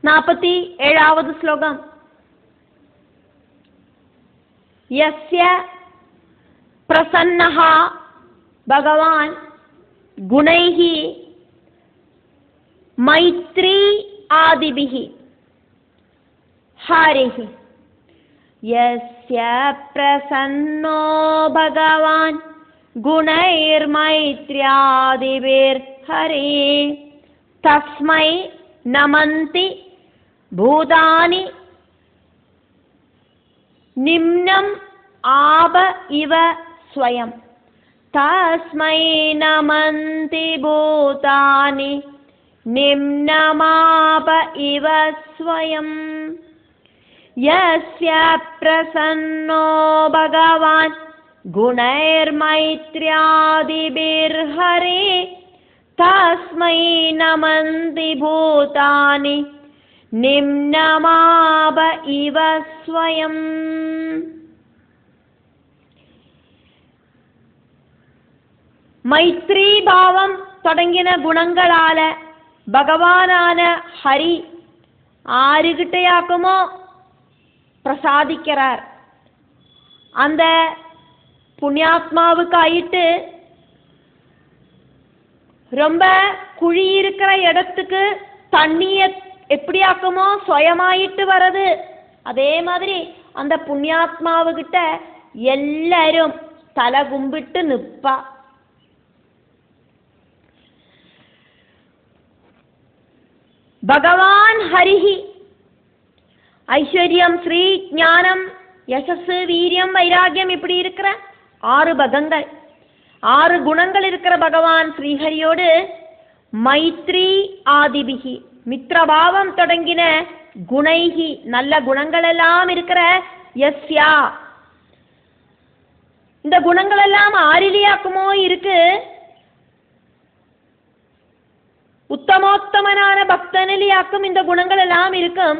47வது ശ്ലോകം. യസ്യ പ്രസന്നഃ ഭഗവാൻ ഗുണൈഃ മൈത്രീ ആദിഭിഃ ഹരിഃ. യസ്യ പ്രസന്നോ ഭഗവാൻ ഗുണൈർമൈത്ര്യാദിഭിർഹരിഃ തസ്മൈ നമന്തി ഭൂതാനി നിമ്നം ആപ ഇവ സ്വയം. തസ്മൈ നമന്തി ഭൂതാനി നിമ്നമാപ ഇവ സ്വയം. യസ്യ പ്രസന്നോ ഭഗവാൻ ഗുണൈർമൈത്ര്യാദിഭിർഹരിഃ തസ്മൈ നമന്തി ഭൂതാനി നിമ്നമാപ ഇവ സ്വയം. മൈത്രീഭാവം തുടങ്ങിയ ഗുണങ്ങളാല് ഭഗവാനാണ് ഹരി ആരുകിട്ടയാക്കുമോ பிரசாதிக்கிறார். அந்த புண்ணியாத்மாவுக்காயிட்டு ரொம்ப குழி இருக்கிற இடத்துக்கு தண்ணிய எப்படி ஆக்குமோ சுயமாயிட்டு வர்றது, அதே மாதிரி அந்த புண்ணியாத்மாவுகிட்ட எல்லாரும் தலை கும்பிட்டு நிற்பா. பகவான் ஹரிஹி ஐஸ்வர்யம், ஸ்ரீ, ஞானம், யசஸ், வீரியம், வைராகியம் இப்படி இருக்கிற 6 பகங்கள் 6 குணங்கள் இருக்கிற பகவான் ஸ்ரீஹரியோடு மைத்ரி ஆதிபிகி மித்ரபாவம் தொடங்கின குணைகி நல்ல குணங்கள் எல்லாம் இருக்கிற யஸ்யா இந்த குணங்கள் எல்லாம் ஆரிலியாக்குமோ இருக்கு உத்தமோத்தமனான பக்தனிலியாக்கும் இந்த குணங்கள் எல்லாம் இருக்கும்.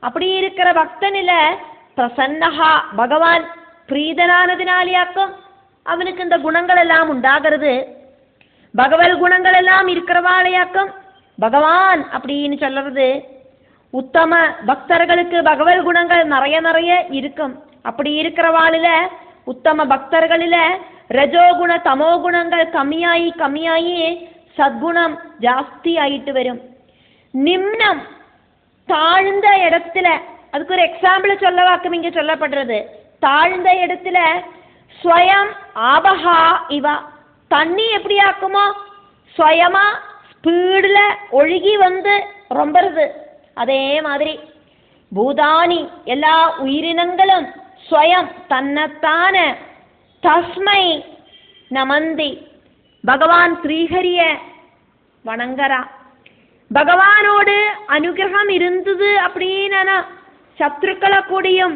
அப்படி இருக்கிற பக்தனில பிரசன்னஹா பகவான் பிரீதனானதினாலியாக்கும் அவனுக்கு இந்த குணங்கள் எல்லாம் உண்டாகிறது. பகவல் குணங்கள் எல்லாம் இருக்கிறவாளையாக்கும் பகவான் அப்படின்னு சொல்றது. உத்தம பக்தர்களுக்கு பகவல் குணங்கள் நிறைய நிறைய இருக்கும். அப்படி இருக்கிறவாளில உத்தம பக்தர்களில ரஜோகுண தமோ குணங்கள் கம்மியாயி கம்மியாயி சத்குணம் ஜாஸ்தி ஆயிட்டு வரும். நிம்னம் தாழ்ந்த இடத்துல, அதுக்கு ஒரு எக்ஸாம்பிள் சொல்லவாக்கும் இங்க சொல்லப்படுறது. தாழ்ந்த இடத்துல ஸ்வயம் ஆபஹா இவா தண்ணி எப்படி ஆக்குமோ ஸ்வயமா ஸ்பீடுல ஒழுகி வந்து ரொம்பறது, அதே மாதிரி பூதானி எல்லா உயிரினங்களும் ஸ்வயம் தன்னைத்தான தஸ்மை நமந்தி பகவான் ஸ்ரீஹரிய வணங்கரா. பகவானோடு அனுகிரகம் இருந்தது அப்படின்னா சத்ருக்களை கூடியும்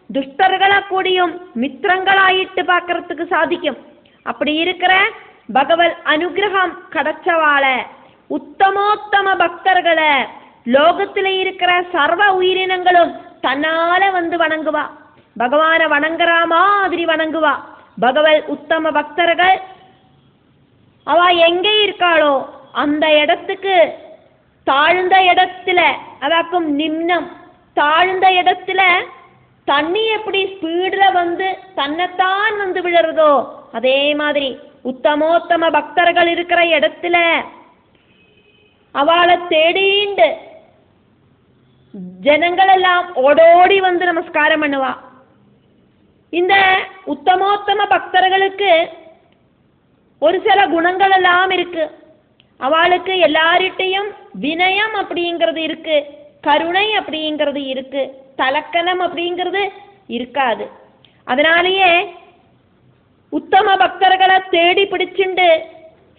துஷ்டர்களை கூடியும் மித்திரங்களாயிட்டு பார்க்கறதுக்கு சாதிக்கும். அப்படி இருக்கிற பகவத் அனுகிரகம் கிடைச்சவாள உத்தமோத்தம பக்தர்களை லோகத்தில் இருக்கிற சர்வ உயிரினங்களும் தன்னால வந்து வணங்குவா. பகவானை வணங்குற மாதிரி வணங்குவா. பகவத் உத்தம பக்தர்கள் அவ எங்கே இருக்காளோ அந்த இடத்துக்கு தாழ்ந்த இடத்துல அதாக்கும் நிம்னம் தாழ்ந்த இடத்துல தண்ணி எப்படி ஸ்பீடுல வந்து தன்னைத்தான் வந்து விழுறதோ அதே மாதிரி உத்தமோத்தம பக்தர்கள் இருக்கிற இடத்துல அவளை தேடிண்டு ஜனங்கள் எல்லாம் ஓடோடி வந்து நமஸ்காரம் பண்ணுவா. இந்த உத்தமோத்தம பக்தர்களுக்கு ஒரு சில குணங்கள் எல்லாம் இருக்கு. அவளுக்கு எல்லார்கிட்டையும் வினயம் அப்படிங்கிறது இருக்கு, கருணை அப்படிங்கிறது இருக்கு, தலக்கணம் அப்படிங்கிறது இருக்காது. அதனாலேயே உத்தம பக்தர்களை தேடி பிடிச்சுண்டு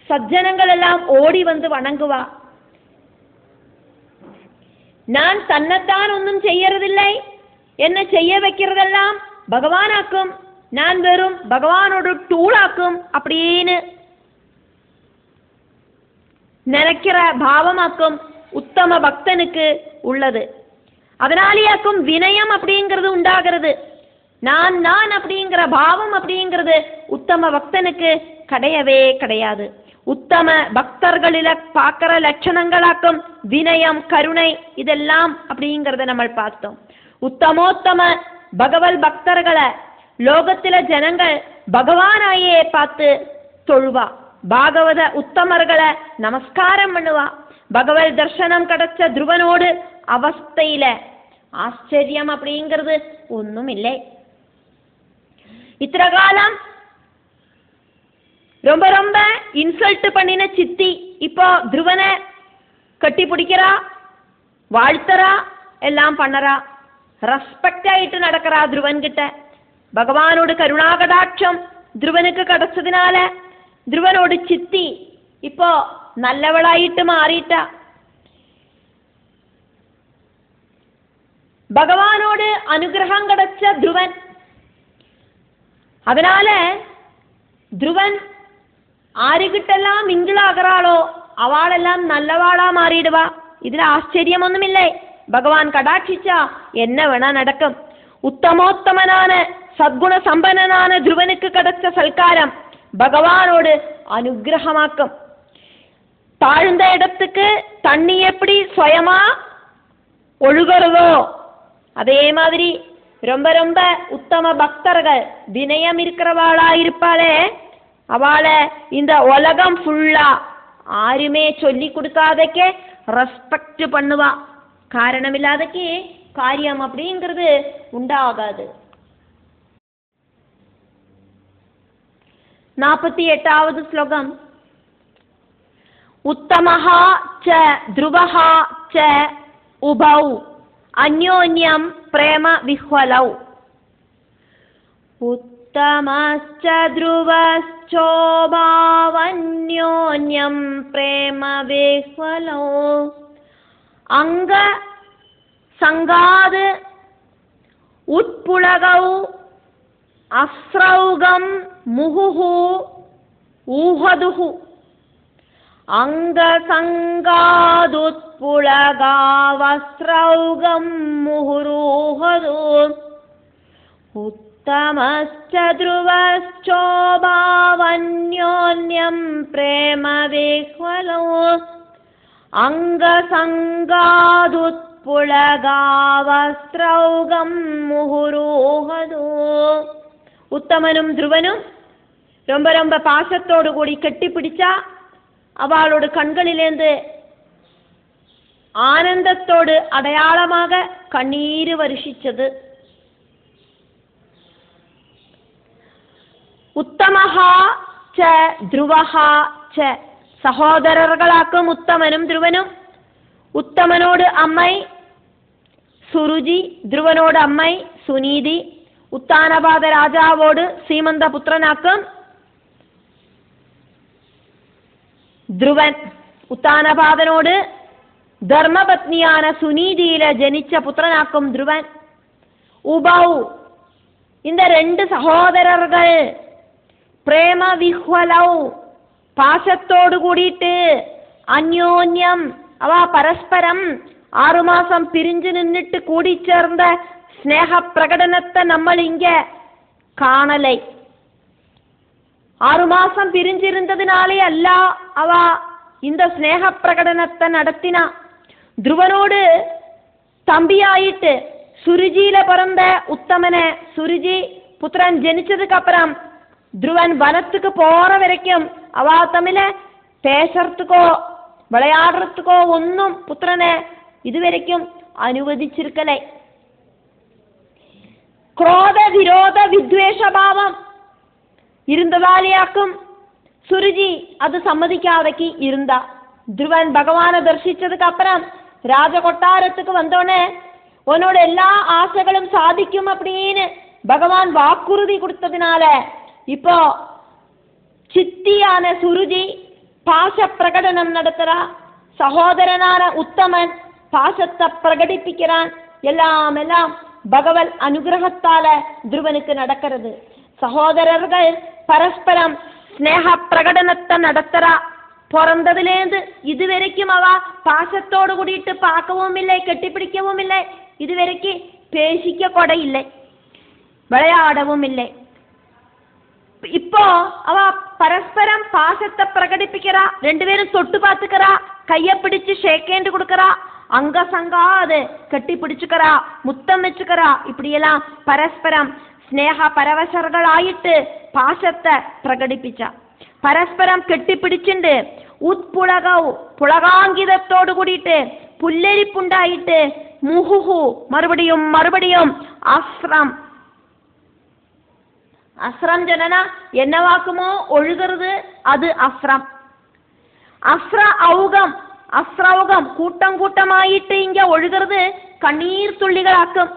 சஜ்ஜனங்கள் எல்லாம் ஓடி வந்து வணங்குவா. நான் தன்னைத்தான் ஒன்றும் செய்யறதில்லை, என்ன செய்ய வைக்கிறதெல்லாம் பகவானாக்கும், நான் வெறும் பகவானோட டூலாக்கும் அப்படின்னு நினைக்கிற பாவமாக்கும் உத்தம பக்தனுக்கு உள்ளது. அதனாலேயாக்கும் வினயம் அப்படிங்கிறது உண்டாகிறது. நான் நான் அப்படிங்கிற பாவம் அப்படிங்கிறது உத்தம பக்தனுக்கு கிடையவே கிடையாது. உத்தம பக்தர்களில பார்க்கிற லட்சணங்களாக்கும் வினயம், கருணை, இதெல்லாம் அப்படிங்கிறத நம்ம பார்த்தோம். உத்தமோத்தம பகவத் பக்தர்களை லோகத்தில ஜனங்கள் பகவானாயே பார்த்து தொழுவா. பாகவத உத்தமர்களை நமஸ்காரம் பண்ணுவா. பகவத் தர்சனம் கிடைச்ச துருவனோடு அவஸ்தையில ஆச்சரியம் அப்படிங்கிறது ஒன்றும் இல்லை. இத்தனை காலம் ரொம்ப ரொம்ப இன்சல்ட் பண்ணின சித்தி இப்போ துருவனை கட்டி பிடிக்கிறா, வாழ்த்தரா, எல்லாம் பண்ணறா. ரெஸ்பெக்ட் ஆயிட்டு நடக்கிறா துருவன் கிட்ட. பகவானோட கருணாகடாட்சம் துருவனுக்கு கிடைச்சதுனால துருவனோட சித்தி இப்போ நல்லவளாயிட்டு மாறிட்டா. பகவானோடு அனுகிரகம் கிடைச்ச துருவன். அதனால துருவன் ஆறுகிட்டெல்லாம் மிங்கிளாகிறாளோ அவளெல்லாம் நல்லவாளா மாறிடுவா. இதுல ஆச்சரியம் ஒன்றும் இல்லை. பகவான் கடாட்சிச்சா என்ன வேணா நடக்கும். உத்தமோத்தமனான சத்குண சம்பன்னனான துருவனுக்கு கிடைச்ச சல்காரம் பகவானோடு அனுகிரகமாக்கும். தாழ்ந்த இடத்துக்கு தண்ணி எப்படி சுயமா ஒழுகிறதோ அதே மாதிரி ரொம்ப ரொம்ப உத்தம பக்தர்கள் வினயம் இருக்கிறவாளா இருப்பாளே அவளை இந்த உலகம் ஃபுல்லா ஆருமே சொல்லி கொடுக்காதக்கே ரெஸ்பெக்ட் பண்ணுவா. காரணமில்லாதக்கே காரியம் அப்படிங்கிறது உண்டாகாது. 48வது ஸ்லோகம். உத்தமஹா ச த்ருவஹா ச உபௌ அந்யோன்யம் பிரேம விஹ்வலௌ. உத்தமஸ்ச த்ருவஸ்சோபாவன்யோன்யம் பிரேம விஹ்வலௌ. அங்க சங்காது உட்புலகௌ அஸ்ரௌகம் முஹுஹு ஊஹதுஹு. அங்க சங்காதுட்புலகாவஸ்ரௌகம் முஹுரூஹது. உத்தமஸ்ச த்ருவஸ்சோபாவன்யோன்யம் பிரேம விஹ்வலௌ. அங்க சங்காதுட்புலகாவஸ்ரௌகம் முஹுரூஹது. உத்தமனும் துருவனும் ரொம்ப ரொம்ப பாசத்தோடு கூடி கட்டி பிடிச்சா அவளோட கண்களிலேந்து ஆனந்தத்தோடு அடையாளமாக கண்ணீர் வருஷிச்சது. உத்தமஹா ச த்ருவஹா ச. சகோதரர்களாக்கும் உத்தமனும் துருவனும். உத்தமனோடு அம்மை சுருஜி, துருவனோடு அம்மை சுனீதி. உத்தானபாத ராஜாவோடு சீமந்த புத்திரனாக்கும் துருவன். உத்தானபாதனோடு தர்மபத்னியான சுனீதியில ஜனிச்ச புத்திரனாக்கும் துருவன். உபௌ இந்த ரெண்டு சகோதரர்கள் பிரேம விஹ்வலௌ பாசத்தோடு கூடிட்டு அந்யோன்யம் அவ பரஸ்பரம் 6 மாசம் பிரிஞ்சு நின்றுட்டு கூடி சேர்ந்த ஸ்நேக பிரகடனத்தை நம்ம இங்க காணலை. 6 மாசம் பிரிஞ்சிருந்ததுனாலே அல்ல அவ இந்த ஸ்நேக பிரகடனத்தை நடத்தினா. துருவனோடு தம்பியாயிட்டு சுருஜியில பிறந்த உத்தமன சுருஜி புத்திரன் ஜனிச்சதுக்கு அப்புறம் துருவன் வனத்துக்கு போற வரைக்கும் அவ தமிழ பேசுறதுக்கோ விளையாடுறதுக்கோ ஒன்னும் புத்திரனை இதுவரைக்கும் அனுவதிச்சிருக்கலை. குரோத விரோத வித்வேஷ பாவம் இருந்ததாலேயாக்கும் சுருஜி அது சம்மதிக்காதக்கு இருந்தா. துருவன் பகவானை தரிசிச்சதுக்கு அப்புறம் ராஜ கொட்டாரத்துக்கு வந்தோடனே உன்னோட எல்லா ஆசைகளும் சாதிக்கும் அப்படின்னு பகவான் வாக்குறுதி கொடுத்ததுனால இப்போ சித்தியான சுருஜி பாச பிரகடனம் நடத்துறா. சகோதரனான உத்தமன் பாசத்தை பிரகடிப்பிக்கிறான். எல்லாம் பகவத் அனுகிரகத்தால துருவனுக்கு நடக்கிறது. சகோதரர்கள் பரஸ்பரம் ஸ்நேக பிரகடனத்தை நடத்துறா. பிறந்ததுலேருந்து இதுவரைக்கும் அவ பாசத்தோடு கூடிட்டு பார்க்கவும் இல்லை, கெட்டிப்பிடிக்கவும் இல்லை, இதுவரைக்கும் பேசிக்க கூட இல்லை, விளையாடவும் இல்லை. இப்போ அவ பரஸ்பரம் பாசத்தை பிரகடிப்பிக்கிறா, ரெண்டு பேரும் தொட்டு பார்த்துக்கிறா, கைய பிடிச்சு ஷேக்கேண்டு கொடுக்கறா, அங்க சங்கா அது கட்டி பிடிச்சுக்கிறா, முத்தம் வச்சுக்கிறா. இப்படியெல்லாம் பரஸ்பரம் ஸ்னேக பரவசர்களாயிட்டு பாசத்தை பிரகடிப்பிச்சா. പരസ്പരം കെട്ടിപ്പിടിച്ചിട്ട് പുളകാങ്കിതത്തോടു കൂടിയിട്ട് പുല്ലരിപ്പുണ്ടായിട്ട് മുഹുഹു മറുപടിയും മറുപടിയും അസ്രം അസ്രം ജനന എന്നവാക്കുമോ ഒഴുകരുത് അത് അസ്രം. അസ്രൗകം കൂട്ടം കൂട്ടമായിട്ട് ഇങ്ങ ഒഴുകരുത് കണ്ണീർ തുള്ളികളാക്കും.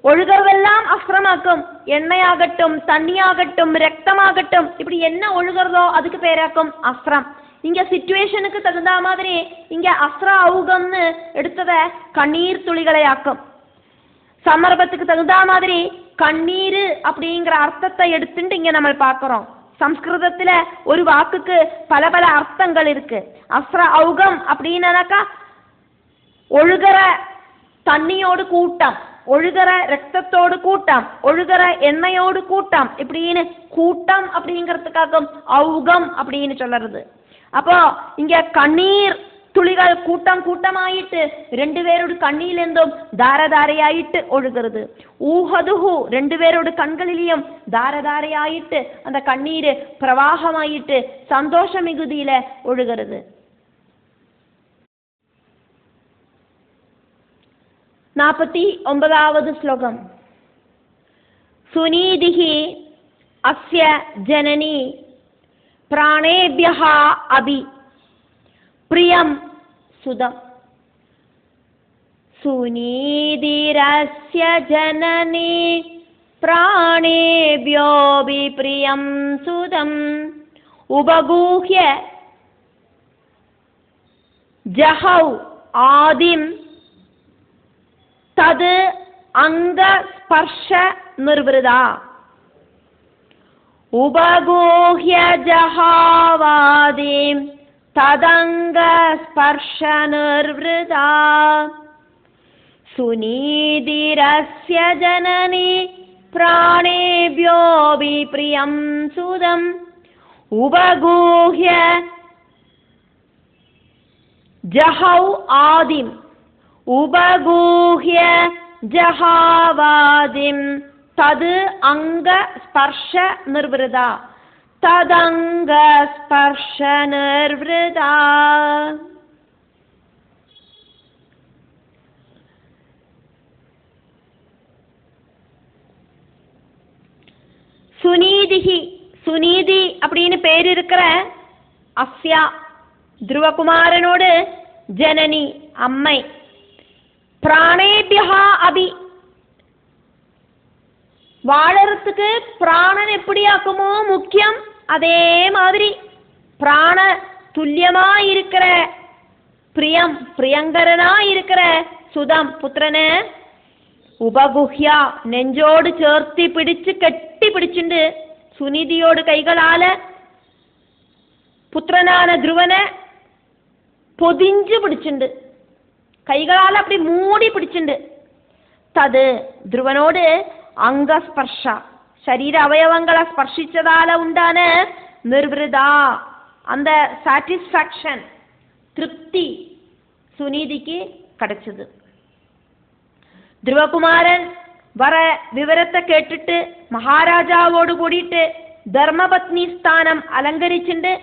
ஒழுகிறதெல்லாம் அஸ்ரமாக்கும். எண்ணெயாகட்டும், தண்ணியாகட்டும், ரத்தமாகட்டும், இப்படி என்ன ஒழுகிறதோ அதுக்கு பேராக்கும் அஸ்ரம். இங்க சிச்சுவேஷனுக்கு தகுந்த மாதிரி இங்க அஸ்ர அவுகம்னு எடுத்தத கண்ணீர் துளிகளை ஆக்கும். சந்தர்ப்பத்துக்கு தகுந்த மாதிரி கண்ணீர் அப்படிங்கிற அர்த்தத்தை எடுத்துட்டு இங்க நம்ம பார்க்கிறோம். சம்ஸ்கிருதத்துல ஒரு வாக்குக்கு பல பல அர்த்தங்கள் இருக்கு. அஸ்ர அவுகம் அப்படின்னாக்கா ஒழுகிற தண்ணியோடு கூட்டம், ஒழுகிற ரத்தத்தோடு கூட்டம், ஒழுகிற எண்ணெயோடு கூட்டம், இப்படின்னு கூட்டம் அப்படிங்கிறதுக்காக அவுகம் அப்படின்னு சொல்றது. அப்போ இங்க கண்ணீர் துளிகள் கூட்டம் கூட்டமாயிட்டு ரெண்டு பேரோட கண்ணிலிருந்தும் தாரதாரையாயிட்டு ஒழுகிறது. ஊஹதுஹு ரெண்டு பேரோட கண்களிலையும் தாரதாரையாயிட்டு அந்த கண்ணீர் பிரவாகமாயிட்டு சந்தோஷ மிகுதியில ஒழுகிறது. 49வது ஸ்லோகம். சுனீதிஹி அஸ்ய ஜனனி பிராணேபியஹ அபி பிரியம் சுதம். சுனீதிரஸ்ய ஜனனி பிராணேபியோபி பிரியம் சுதம் உபகூஹ்ய ஜஹௌ ஆதிம் தது அங்க ஸ்பர்ஷ நிர்விருதா. உபகூஹ்ய ஜஹாவாதிம் ததங்க ஸ்பர்ஷ நிர்விருதா. சுனீதிரஸ்ய ஜனனி பிராணேபியோபி பிரியம் சுதம் உபகூஹ்ய ஜஹௌ ஆதிம் உபகூஹ்ய ஜஹாவாதிம் தது அங்க ஸ்பர்ஷ நிர்விருதா. ததங்க ஸ்பர்ஷ நிர்விருதா. சுனீதிஹி சுனீதி அப்படின்னு பேர் இருக்கிற அஸ்யா துருவகுமாரனோடு ஜனனி அம்மை பிராணேபியா அபி வாழறதுக்கு பிராணன் எப்படி ஆக்குமோ முக்கியம், அதே மாதிரி பிராண துல்லியமா இருக்கிற பிரியம் பிரியங்கரனா இருக்கிற சுதம் புத்திரனை உபகுஹ்யா நெஞ்சோடு சேர்த்தி பிடிச்சு கட்டி பிடிச்சுண்டு சுனிதியோடு கைகளால புத்திரனான துருவனை பொதிஞ்சு பிடிச்சுண்டு கைகளால் அப்படி மூடி பிடிச்சுண்டு தது துருவனோடு அங்க ஸ்பர்ஷா சரீர அவயவங்களை ஸ்பர்ஷிச்சதால உண்டான நிர்விருதா அந்த சாட்டிஸ்ஃபேக்ஷன் திருப்தி சுனீதிக்கு கிடைச்சது. துருவகுமாரன் வர விவரத்தை கேட்டுட்டு மகாராஜாவோடு கூடிட்டு தர்மபத்னி ஸ்தானம் அலங்கரிச்சுண்டு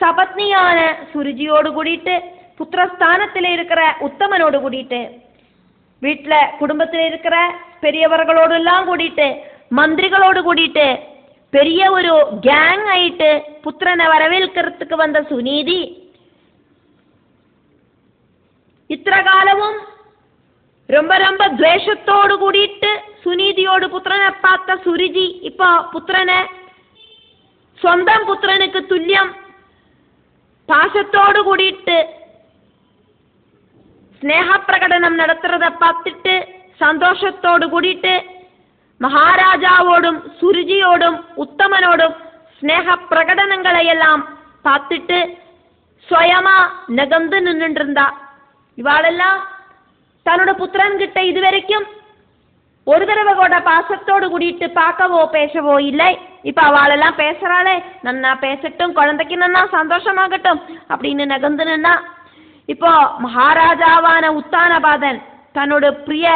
சபத்னியான சுருஜியோடு கூடிட்டு புத்திரஸ்தானத்தில் இருக்கிற உத்தமனோடு கூடிட்டு வீட்டில் குடும்பத்தில் இருக்கிற பெரியவர்களோடு எல்லாம் கூடிட்டு மந்திரிகளோடு கூடிட்டு பெரிய ஒரு கேங் ஆயிட்டு புத்திரனை வரவேற்கிறதுக்கு வந்த சுனீதி இத்தனை காலமும் ரொம்ப ரொம்ப துவேஷத்தோடு கூடிட்டு சுனீதியோடு புத்திரனை பார்த்த சுருஜி இப்போ புத்திரனை சொந்தம் புத்திரனுக்கு துல்லியம் பாசத்தோடு கூடிட்டு ஸ்னேக பிரகடனம் நடத்துறத பார்த்துட்டு சந்தோஷத்தோடு கூடிட்டு மகாராஜாவோடும் சுருஜியோடும் உத்தமனோடும் ஸ்னேக பிரகடனங்களை எல்லாம் பார்த்துட்டு சுயமா நகர்ந்து நின்றுட்டு இருந்தா. இவாளெல்லாம் தன்னோட புத்திரன் கிட்ட இதுவரைக்கும் ஒரு தடவை கூட பாசத்தோடு கூடிட்டு பார்க்கவோ பேசவோ இல்லை. இப்ப அவளெல்லாம் பேசுறாளே, நன்னா பேசட்டும், குழந்தைக்கு நன்னா சந்தோஷமாகட்டும் அப்படின்னு நகர்ந்து நின்னா. இப்போ மகாராஜாவான உத்தானபாதன் தன்னோட பிரிய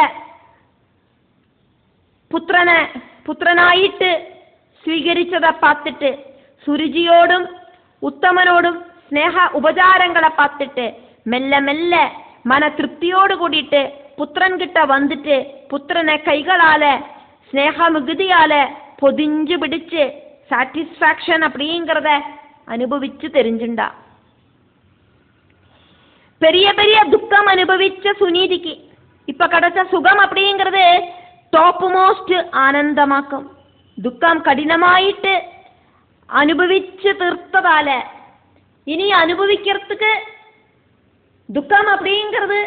പുത്രനായിട്ട് സ്വീകരിച്ചதை பார்த்துட்டு സുരുചിയോടും ഉത്തമനോടും സ്നേഹ ഉപചാരങ്ങളെ பார்த்துட்டு മെല്ലെ മെല്ലെ മന തൃപ്തിയോട് കൂടിയിട്ട് പുത്രൻ കിട്ട വന്നിട്ട് പുത്രനെ കൈകളാലെ സ്നേഹമിகுதியாலே പൊതിஞ்சு പിടിച്ച് സാറ്റിസ്ഫാക്ഷൻ அப்படிங்கறத അനുഭവിച്ചു தெரிஞ்சுண்டா. பெரிய பெரிய துக்கம் அனுபவிச்ச சுனீதிக்கு இப்ப கிடைச்ச சுகம் அப்படிங்கிறது டாப் மோஸ்ட் ஆனந்தமாக்கும். துக்கம் கடினமாயிட்டு அனுபவிச்சு தீர்த்ததால இனி அனுபவிக்கிறதுக்கு துக்கம் அப்படிங்கிறது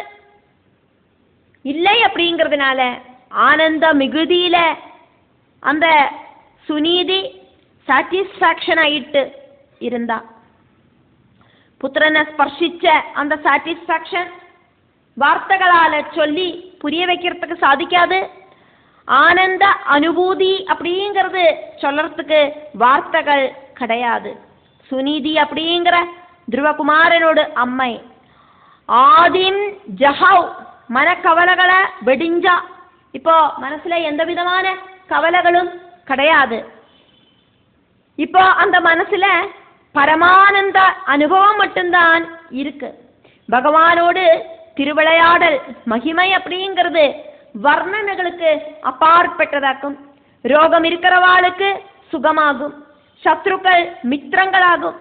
இல்லை அப்படிங்கிறதுனால ஆனந்த மிகுதியில அந்த சுனீதி சாட்டிஸ்ஃபாக்ஷன் ஆயிட்டு இருந்தா. புத்திரனை ஸ்பர்ஷிச்ச அந்த சாட்டிஸ்ஃபாக்ஷன் வார்த்தைகளால சொல்லி புரிய வைக்கிறதுக்கு சாதிக்காது. ஆனந்த அனுபூதி அப்படிங்கிறது சொல்லறதுக்கு வார்த்தைகள் கிடையாது. சுனீதி அப்படிங்கிற துருவகுமாரனோட அம்மை ஆதிம் ஜஹவ் மனக்கவலைகளை வெடிஞ்சா. இப்போ மனசுல எந்த விதமான கவலைகளும் கிடையாது. இப்போ அந்த மனசுல பரமானந்த அனுபவம் மட்டும்தான் இருக்கு. பகவானோடு திருவிளையாடல் மகிமை அப்படிங்கிறது வர்ணனைகளுக்கு அப்பாற்பட்டதாக்கும். ரோகம் இருக்கிறவாளுக்கு சுகமாகும், சத்ருக்கள் மித்திரங்களாகும்.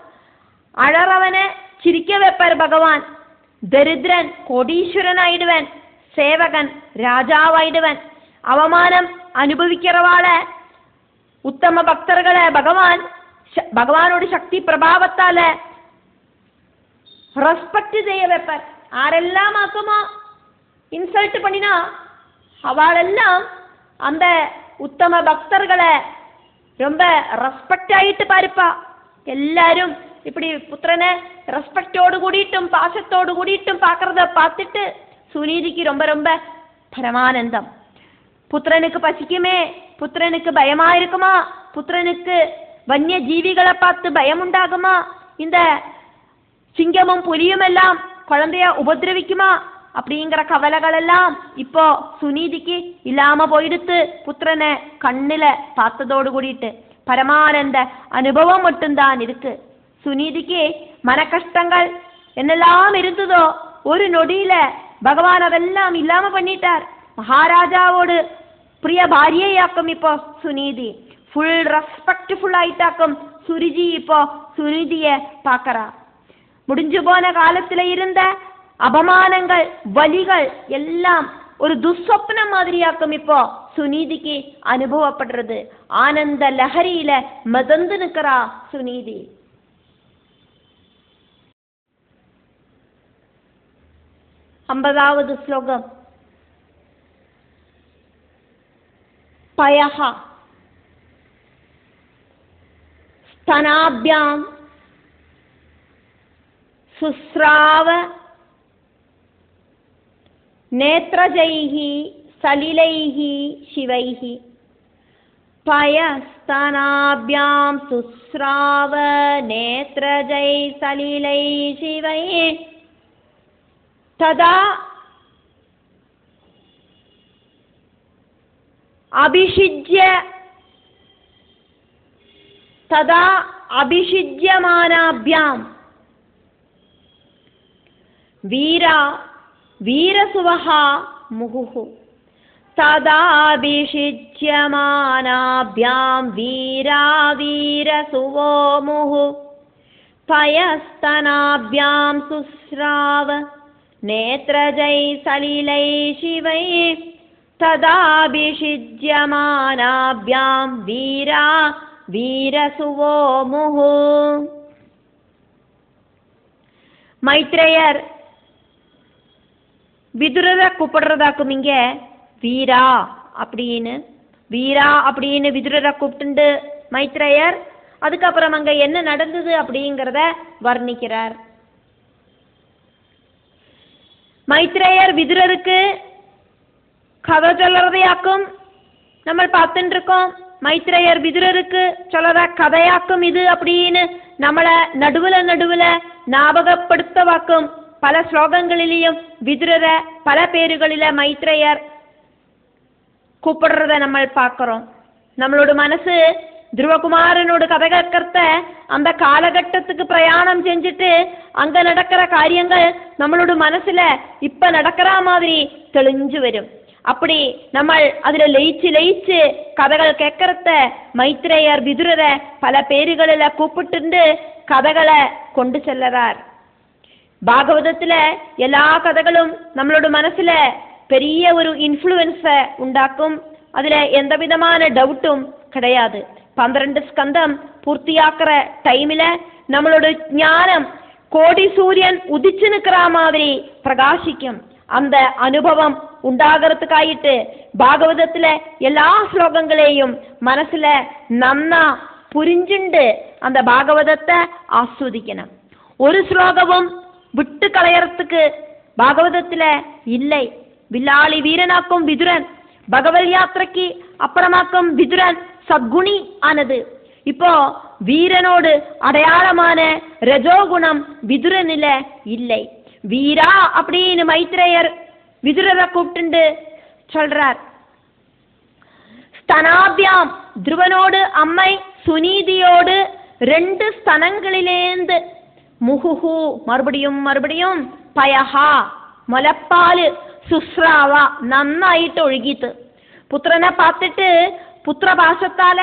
அழறவனை சிரிக்க வைப்பார் பகவான். தரித்திரன் கோடீஸ்வரனாயிடுவன், சேவகன் ராஜாவாயிடுவன். அவமானம் அனுபவிக்கிறவாள உத்தம பக்தர்களை பகவானோட சக்தி பிரபாவத்தால ரெஸ்பெக்ட் செய்ய வைப்பார். யாரெல்லாம் ஆக்குமோ இன்சல்ட் பண்ணினா அவளெல்லாம் அந்த உத்தம பக்தர்களை ரொம்ப ரெஸ்பெக்ட் ஆயிட்டு பாருப்பா. எல்லாரும் இப்படி புத்திரனை ரெஸ்பெக்டோடு கூடிட்டும் பாசத்தோடு கூடிட்டும் பார்க்கறத பார்த்துட்டு சுனீதிக்கு ரொம்ப ரொம்ப பரமானந்தம். புத்திரனுக்கு பசிக்குமே, புத்திரனுக்கு பயமா இருக்குமா, புத்திரனுக்கு வன்ய ஜீவிகளை பார்த்து பயம் உண்டாகுமா, இந்த சிங்கமும் புலியும் எல்லாம் குழந்தைய உபதிரவிக்குமா அப்படிங்கிற கவலைகள் எல்லாம் இப்போ சுனீதிக்கு இல்லாம போயிடுத்து. புத்திரனை கண்ணுல பார்த்ததோடு கூடிட்டு பரமானந்த அனுபவம் மட்டும்தான் இருக்கு. சுனீதிக்கு மன கஷ்டங்கள் என்னெல்லாம் இருந்ததோ ஒரு நொடியில பகவான் அதெல்லாம் இல்லாம பண்ணிட்டார். மகாராஜாவோடு பிரிய பாரியையாக்கும் இப்போ சுனீதி. ஃபுல் ரெஸ்பெக்ட்ஃபுல் ஆயிட்டாக்கும் சுருஜி இப்போ சுனிதிய பார்க்கறா. முடிஞ்சு போன காலத்துல இருந்த அபமானங்கள் வலிகள் எல்லாம் ஒரு துஸ்வப்னம் மாதிரியாக்கும் இப்போ சுனீதிக்கு அனுபவப்படுறது. ஆனந்த லஹரியில மதந்து நிற்கிறா சுனீதி. 50வது ஸ்லோகம். பயஹ ஸ்தனாப்யாம் சுஸ்ராவ நேத்ரஜைஹி சலிலைஹி சிவைஹி. பயஸ்தனாப்யாம் சுஸ்ராவ நேத்ரஜை சலிலை சிவை. ததா அபிஷிஜ்யமானாப்யாம் வீரா வீரசுவஹா முகுஹு. ததாபிஷிஜ்யமானாப்யாம் வீரா வீரசுவோ முஹு. பயஸ்தனாப்யாம் சுஸ்ராவ நேத்ரஜை சலிலை சிவை. ததாபிஷிஜ்யமானாப்யாம் வீரா வீரசுவோ முஹு. மைத்ரேயர் விதுரரை கூப்பிடுறதாக்கும் இங்க வீரா அப்படின்னு. வீரா அப்படின்னு விதுரரை கூப்பிட்டு மைத்ரேயர் அதுக்கப்புறம் அங்க என்ன நடந்தது அப்படிங்கிறத வர்ணிக்கிறார். மைத்ரேயர் விதுரருக்கு கதை சொல்றதையாக்கும் நம்ம பார்த்துட்டு இருக்கோம். மைத்ரேயர் விதுரருக்கு சொல்ற கதையாக்கும் இது அப்படின்னு நம்மளை நடுவுல ஞாபகப்படுத்தவாக்கும் பல ஸ்லோகங்களிலையும் விதுரரை பல பேருகளில மைத்ரேயர் கூப்பிடுறத நம்ம பார்க்கிறோம். நம்மளோட மனசு துருவகுமாரனோட கதை கேட்கறத அந்த காலகட்டத்துக்கு பிரயாணம் செஞ்சுட்டு அங்க நடக்கிற காரியங்கள் நம்மளோட மனசுல இப்ப நடக்கிற மாதிரி தெளிஞ்சு வரும். அப்படி நம்ம அதுல லயிச்சு கதைகள் கேட்கறத மைத்ரேயர் விதுரரை பல பேருகளில கூப்பிட்டு கதைகளை கொண்டு செல்லுறார். பாகவதத்துல எல்லா கதைகளும் நம்மளோட மனசுல பெரிய ஒரு இன்ஃப்ளூயன்ஸை உண்டாக்கும். அதுல எந்த விதமான டவுட்டும் கிடையாது. 12 ஸ்கந்தம் பூர்த்தியாக்குற டைமில் நம்மளோட ஞானம் கோடி சூரியன் உதிச்சு நிற்கிற மாதிரி பிரகாசிக்கும். அந்த அனுபவம் உண்டாகிறதுக்காயிட்டு பாகவதத்துல எல்லா ஸ்லோகங்களையும் மனசுல நன்னா புரிஞ்சுண்டு அந்த பாகவதத்தை ஆஸ்வதிக்கணும். ஒரு ஸ்லோகமும் விட்டு களையறதுக்கு பாகவதத்துல இல்லை. வில்லாளி வீரனாக்கும் விதுரன், பகவல் யாத்திரைக்கு அப்புறமாக்கும் விதுரன் சத்குணி ஆனது. இப்போ வீரனோடு அடையாளமான ரஜோகுணம் விதுரனில இல்லை. வீரா அப்படின்னு மைத்ரேயர் விதுரரை கூப்பிட்டு சொல்றார். ஸ்தனாபியாம் துருவனோடு அம்மை சுனீதியோடு 2 ஸ்தனங்களிலேந்து முகுஹு மறுபடியும் பயஹா முலப்பாല് சுஸ்ராவா നന്നായിട്ട് ഒഴുകിത്ത്. പുത്രനെ பார்த்துட்டு പുത്രപാശത്താല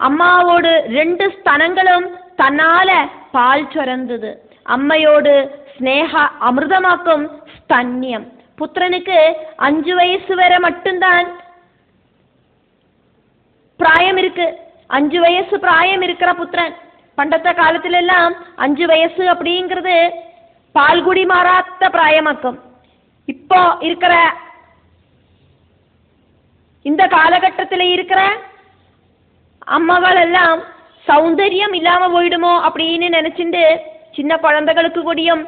അമ്മാവോട് 2 സ്തനങ്ങളും തന്നാല പാൽ ചൊരന്തത്. അമ്മയോട് സ്നേഹ അമൃതമാക്കും സ്തന്യം. പുത്രനുக்கு 5 வயசு வரை மட்டும்தான் பிராயம் இருக்கு. 5 வயசு பிராயம் இருக்கிற புத்திரன். பண்டத்த காலத்துல எல்லாம் 5 வயசு அப்படிங்கிறது பால்குடி மாறாத்த பிராயமாக்கும். இப்போ இருக்கிற இந்த காலகட்டத்தில் இருக்கிற அம்மாக்கள் எல்லாம் சௌந்தரியம் இல்லாம போயிடுமோ அப்படின்னு நினைச்சுட்டு சின்ன குழந்தைகளுக்கு கூடியும்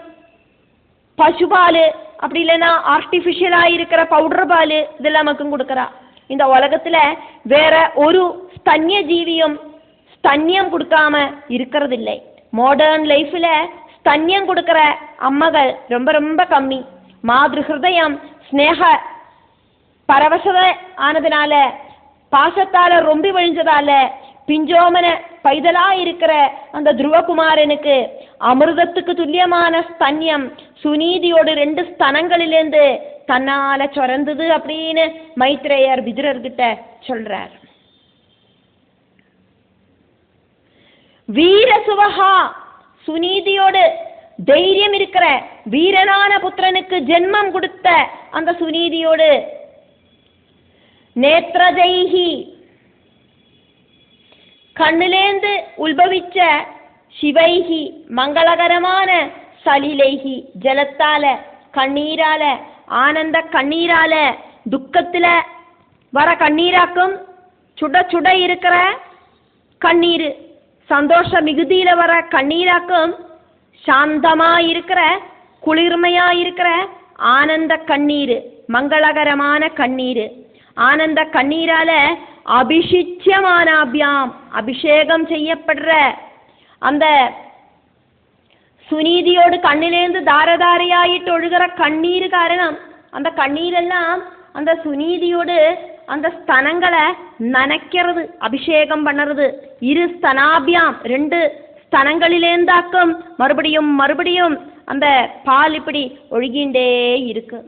பசுபால் அப்படி இல்லைன்னா ஆர்டிஃபிஷியலா இருக்கிற பவுடர் பால் இதெல்லாம் நமக்கும் கொடுக்குறா. இந்த உலகத்துல வேற ஒரு ஸ்தன்ய ஜீவியும் ஸ்தன்யம் கொடுக்காம இருக்கிறதில்லை. மாடர்ன் லைஃப்ல ஸ்தன்யம் கொடுக்கிற அம்மாக்கள் ரொம்ப கம்மி. மாதൃ ஹிருதயம் ஸ்னேக பரவசத ஆனதுனால பாசத்தால ரொம்ப விழிஞ்சதால பிஞ்சோமன பைதலா இருக்கிற அந்த துருவகுமாரனுக்கு அமிர்தத்துக்கு துல்லியமான ஸ்தன்யம் சுனீதியோடு 2 ஸ்தனங்களிலேருந்து தன்னால சொரந்தது அப்படின்னு மைத்ரேயர் விதுரர்கிட்ட சொல்றார். வீர சுவஹா சுனீதியோடு தைரியம் இருக்கிற வீரனான புத்திரனுக்கு ஜென்மம் கொடுத்த அந்த சுனீதியோடு நேத்ரஜைஹி கண்ணிலேந்து உல்பவிச்ச சிவைஹி மங்களகரமான சலிலைஹி ஜலத்தால கண்ணீரால ஆனந்த கண்ணீரால துக்கத்துல வர கண்ணீராக்கும் சுட இருக்கிற கண்ணீர் சந்தோஷ மிகுதியில வர கண்ணீராக்கும் சாந்தமா இருக்கிற குளிர்மையா இருக்கிற ஆனந்த கண்ணீர் மங்களகரமான கண்ணீர். ஆனந்த கண்ணீரால அபிஷிச்சியமானாபியாம் அபிஷேகம் செய்யப்படுற அந்த சுனீதியோடு கண்ணிலேந்து தாரதாரையாயிட்டு ஒழுகிற கண்ணீர் காரணம் அந்த கண்ணீரெல்லாம் அந்த சுனீதியோடு அந்த ஸ்தனங்களை நனைக்கிறது, அபிஷேகம் பண்ணுறது. 2 ஸ்தனாபியாம் 2 ஸ்தனங்களிலேந்தாக்கும் மறுபடியும் அந்த பால் இப்படி ஒழுகிண்டே இருக்கு.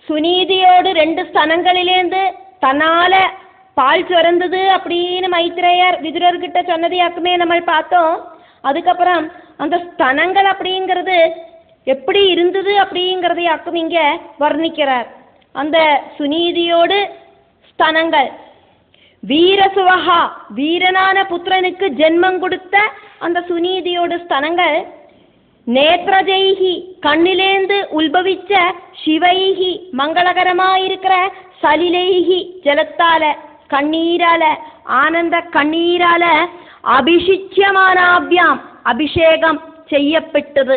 சுனீதியோடு 2 ஸ்தனங்களிலேந்து தன்னால பால் சுரந்தது அப்படின்னு மைத்ரேயர் விதுரர்கிட்ட சொன்னதையாக்குமே நம்ம பார்த்தோம். அதுக்கப்புறம் அந்த ஸ்தனங்கள் அப்படிங்கிறது எப்படி இருந்தது அப்படிங்கிறதையாக்கும் இங்க வர்ணிக்கிறார். அந்த சுனீதியோடு ஸ்தனங்கள் வீரசுவஹா வீரனான புத்திரனுக்கு ஜென்மம் கொடுத்த அந்த சுனீதியோடு ஸ்தனங்கள் நேத்ரஜைஹி கண்ணிலேந்து உல்பவிச்ச சிவைஹி மங்களகரமாயிருக்கிற சலிலைஹி ஜலத்தால கண்ணீரால ஆனந்த கண்ணீரால அபிஷிச்சியமானாபியாம் அபிஷேகம் செய்யப்பட்டது.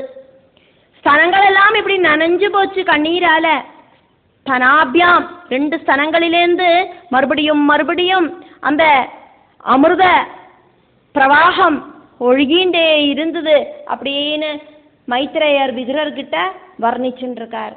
ஸ்தனங்கள் எல்லாம் இப்படி நனைஞ்சு போச்சு கண்ணீரால. ஸ்தனாபியாம் 2 ஸ்தனங்களிலேருந்து மறுபடியும் மறுபடியும் அந்த அமிர்த பிரவாகம் ஒழுகின்றே இருந்தது அப்படின்னு மைத்ரேயர் விதுரர்கிட்ட வர்ணிச்சுட்டு இருக்கார்.